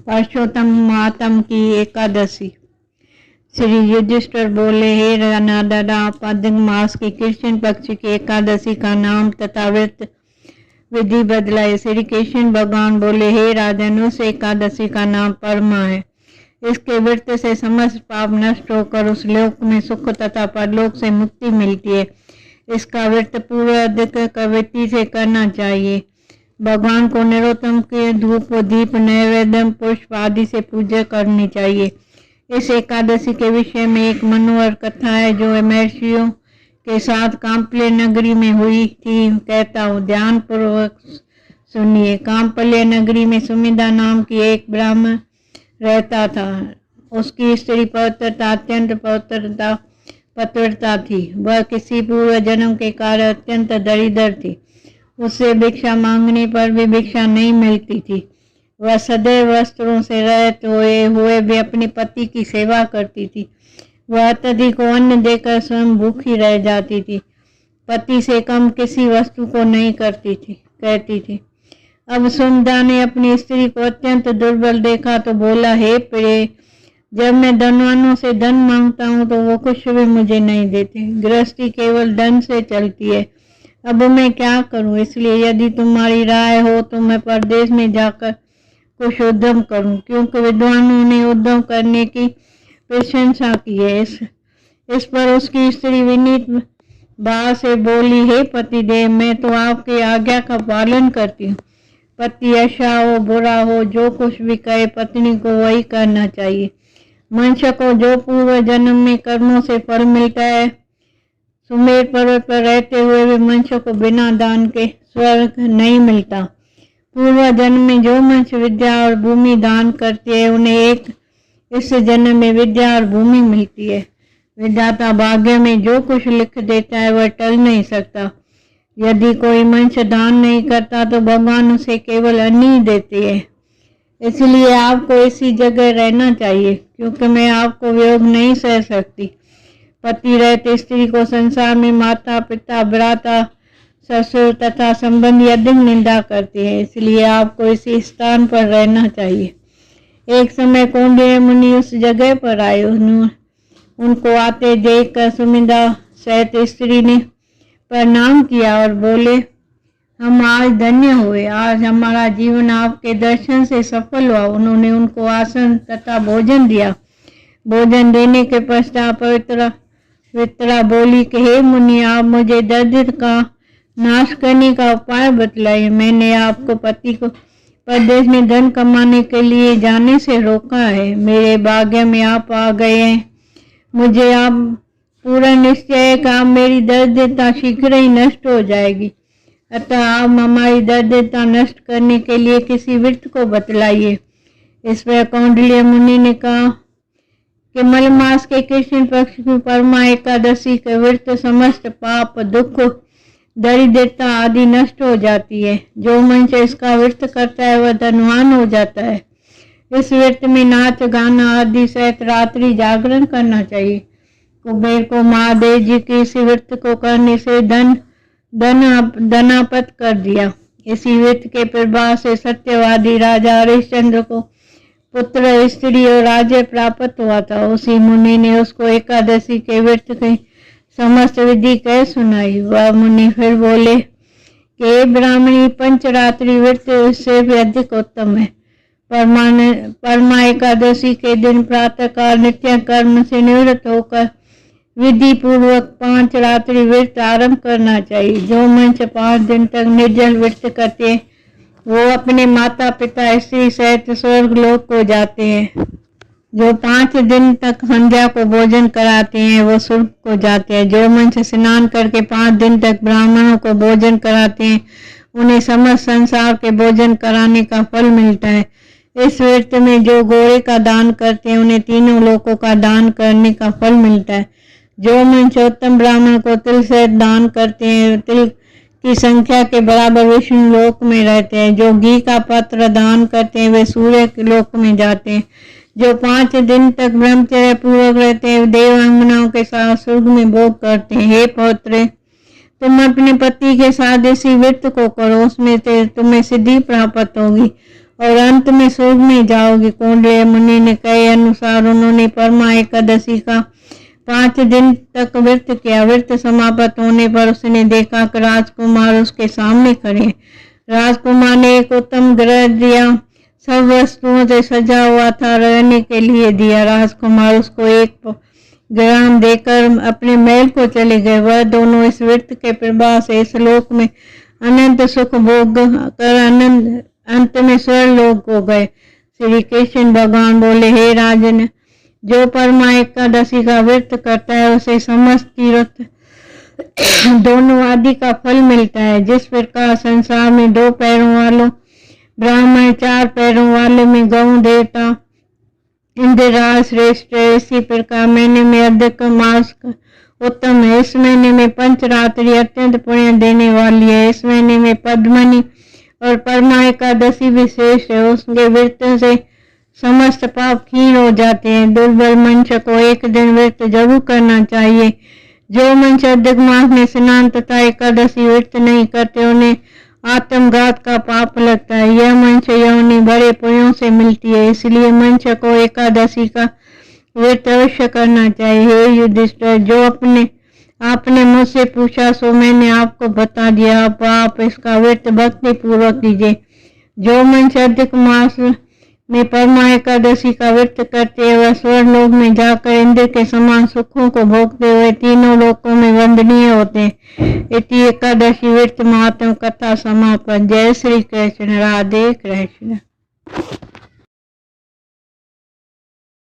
पुरुषोत्तम मातम की एकादशी। श्री युधिष्ठिर बोले, हे राधा, आप अधिक मास के कृष्ण पक्ष की एकादशी का नाम तथा व्रत विधि बदलाए। श्री कृष्ण भगवान बोले, हे राजन, उस एकादशी का नाम परमा है। इसके व्रत से समस्त पाप नष्ट होकर उस लोक में सुख तथा परलोक से मुक्ति मिलती है। इसका व्रत पूर्व अधिक कविति से करना चाहिए। भगवान को निरोत्तम के धूप दीप नैवेद्य पुष्प आदि से पूजा करनी चाहिए। इस एकादशी के विषय में एक मनोहर कथा है जो महर्षियों के साथ काम्पल्य नगरी में हुई थी। कहता हूँ, ध्यान पूर्वक सुनिए। काम्पल्य नगरी में सुमिदा नाम की एक ब्राह्मण रहता था। उसकी स्त्री पवित्रता अत्यंत पतिव्रता थी। वह किसी पूर्व जन्म के कारण अत्यंत दरिद्र थी। उससे भिक्षा मांगने पर भी भिक्षा नहीं मिलती थी। वह सदैव वस्त्रों से रहित हुए भी अपने पति की सेवा करती थी। वह अत्यधिक अन्न देकर स्वयं भूखी रह जाती थी। पति से कम किसी वस्तु को नहीं कहती थी। अब सुमिदा ने अपनी स्त्री को अत्यंत दुर्बल देखा तो बोला, हे प्रिय, जब मैं धनवानों से धन मांगता हूँ तो वो कुछ भी मुझे नहीं देते। गृहस्थी केवल धन से चलती है। अब मैं क्या करूं? इसलिए यदि तुम्हारी राय हो तो मैं परदेश में जाकर कुछ उद्यम करूं, क्योंकि विद्वानों ने उद्यम करने की प्रशंसा की है। इस पर उसकी स्त्री विनीत भाव से बोली, हे पतिदेव, मैं तो आपकी आज्ञा का पालन करती हूँ। पति अच्छा हो बुरा हो, जो कुछ भी कहे पत्नी को वही करना चाहिए। मनुष्य को जो पूर्व जन्म में कर्मों से फल मिलता है, सुमेर पर्वत पर रहते हुए भी मनुष्य को बिना दान के स्वर्ग नहीं मिलता। पूर्व जन्म में जो मनुष्य विद्या और भूमि दान करते हैं उन्हें इस जन्म में विद्या और भूमि मिलती है। विधाता भाग्य में जो कुछ लिख देता है वह टल नहीं सकता। यदि कोई मनुष्य दान नहीं करता तो भगवान उसे केवल अन्न ही देते हैं। इसलिए आपको इसी जगह रहना चाहिए, क्योंकि मैं आपको वियोग नहीं सह सकती। पति रहते स्त्री को संसार में माता पिता भ्राता ससुर तथा संबंधी अधिक निंदा करते हैं। इसलिए आपको इसी स्थान पर रहना चाहिए। एक समय कौंडिन्य मुनि उस जगह पर आए। उनको आते देखकर सुमिदा सहित स्त्री ने प्रणाम किया और बोले, हम आज धन्य हुए। आज हमारा जीवन आपके दर्शन से सफल हुआ। उन्होंने उनको आसन तथा भोजन दिया। भोजन देने के पश्चात पवित्रा बोली कि हे मुनि, आप मुझे दरिद्र का नाश करने का उपाय बतलाइए। मैंने आपको पति को परदेश में धन कमाने के लिए जाने से रोका है। मेरे भाग्य में आप आ गए हैं। मुझे आप पूरा निश्चय है कि आप मेरी दरिद्रता शीघ्र ही नष्ट हो जाएगी। अतः आप हमारी दरिद्रता नष्ट करने के लिए किसी व्रत को बतलाइए। इस पर कौंडिन्य मुनि ने कहा कि मलमास के कृष्ण पक्ष की परमा एकादशी के व्रत समस्त पाप दुख दरिद्रता आदि नष्ट हो जाती है। जो मनुष्य इसका व्रत करता है वह धनवान हो जाता है। इस व्रत में नाच गाना आदि सहित रात्रि जागरण करना चाहिए। कुबेर को महादेव जी के इस व्रत को करने से धनापत कर दिया। इसी व्रत के प्रभाव से सत्यवादी राजा हरिश्चंद्र को पुत्र स्त्री और राज्य प्राप्त हुआ था। उसी मुनि ने उसको एकादशी के व्रत की समस्त विधि कह सुनाई। वह मुनि फिर बोले कि ब्राह्मणी, पंचरात्रि व्रत इससे भी अधिक उत्तम है। परमा एकादशी के दिन प्रातः काल नित्य कर्म से निवृत्त होकर विधि पूर्वक 5 रात्रि व्रत आरंभ करना चाहिए। जो मनुष्य 5 दिन तक निर्जल व्रत करते हैं वो अपने माता पिता स्त्री सहित स्वर्ग लोक को जाते हैं। जो 5 दिन तक संध्या को भोजन कराते हैं वो स्वर्ग को जाते हैं। जो मनुष्य स्नान करके 5 दिन तक ब्राह्मणों को भोजन कराते हैं उन्हें समस्त संसार के भोजन कराने का फल मिलता है। इस व्रत में जो घोड़े का दान करते हैं उन्हें तीनों लोकों का दान करने का फल मिलता है। जो मनुष्य उत्तम ब्राह्मण को तिल सहित दान करते हैं तिल की संख्या के बराबर विष्णु लोक में रहते हैं। जो घी का पात्र दान करते हैं वे सूर्य के लोक में जाते हैं। जो 5 दिन तक ब्रह्मचर्य पूर्वक रहते हैं देवांगनाओं के साथ स्वर्ग में भोग करते हैं। हे पौत्र, तुम अपने पति के साथ इसी व्रत को करो, उसमें से तुम्हें सिद्धि प्राप्त होगी और अंत में स्वर्ग में जाओगे। कौंडिन्य मुनि ने कहे अनुसार उन्होंने परमा एकादशी का 5 दिन तक व्रत किया। व्रत समाप्त होने पर उसने देखा कि राजकुमार उसके सामने खड़े। राजकुमार ने एक उत्तम गृह दिया, सब वस्तुओं से सजा हुआ था, रहने के लिए दिया। राजकुमार उसको एक ग्राम देकर अपने महल को चले गए। वह दोनों इस व्रत के प्रभाव से इस लोक में अनंत सुख भोग कर अंत में स्वर्गलोक को गए। श्री कृष्ण भगवान बोले, हे राजन, जो परमा एकादशी का व्रत करता है उसे समस्त तीर्थ दोनों आदि का फल मिलता है। जिस प्रकार संसार में 2 पैरों वालों ब्राह्मण, 4 पैरों वाले में गौ देवता इंद्रराज श्रेष्ठ है, इसी प्रकार महीने में अधिक मास उत्तम है। इस महीने में पंचरात्रि अत्यंत पुण्य देने वाली है। इस महीने में पद्मनी और परमा एकादशी भी श्रेष्ठ है। उसके व्रत से समस्त पाप क्षीण हो जाते हैं। दुर्बल मनुष्य को एक दिन व्रत जरूर करना चाहिए। जो मनुष्य अधिक मास में स्नान तथा एकादशी व्रत नहीं करते उन्हें आत्मघात का पाप लगता है। यह मनुष्य योनि बड़े पुण्यों से मिलती है, इसलिए मनुष्य को एकादशी का व्रत अवश्य करना चाहिए। हे युधिष्ठिर, जो आपने मुझसे पूछा सो मैंने आपको बता दिया। अब आप इसका व्रत भक्ति पूर्वक कीजिए। जो मनुष्य अधिक मास में परमा एकादशी का व्रत करते हैं वह स्वर्गलोक में जाकर इंद्र के समान सुखों को भोगते हुए तीनों लोकों में वंदनीय होते हैं। इति एकादशी व्रत महात्म कथा समापन। जय श्री कृष्ण। राधे कृष्ण।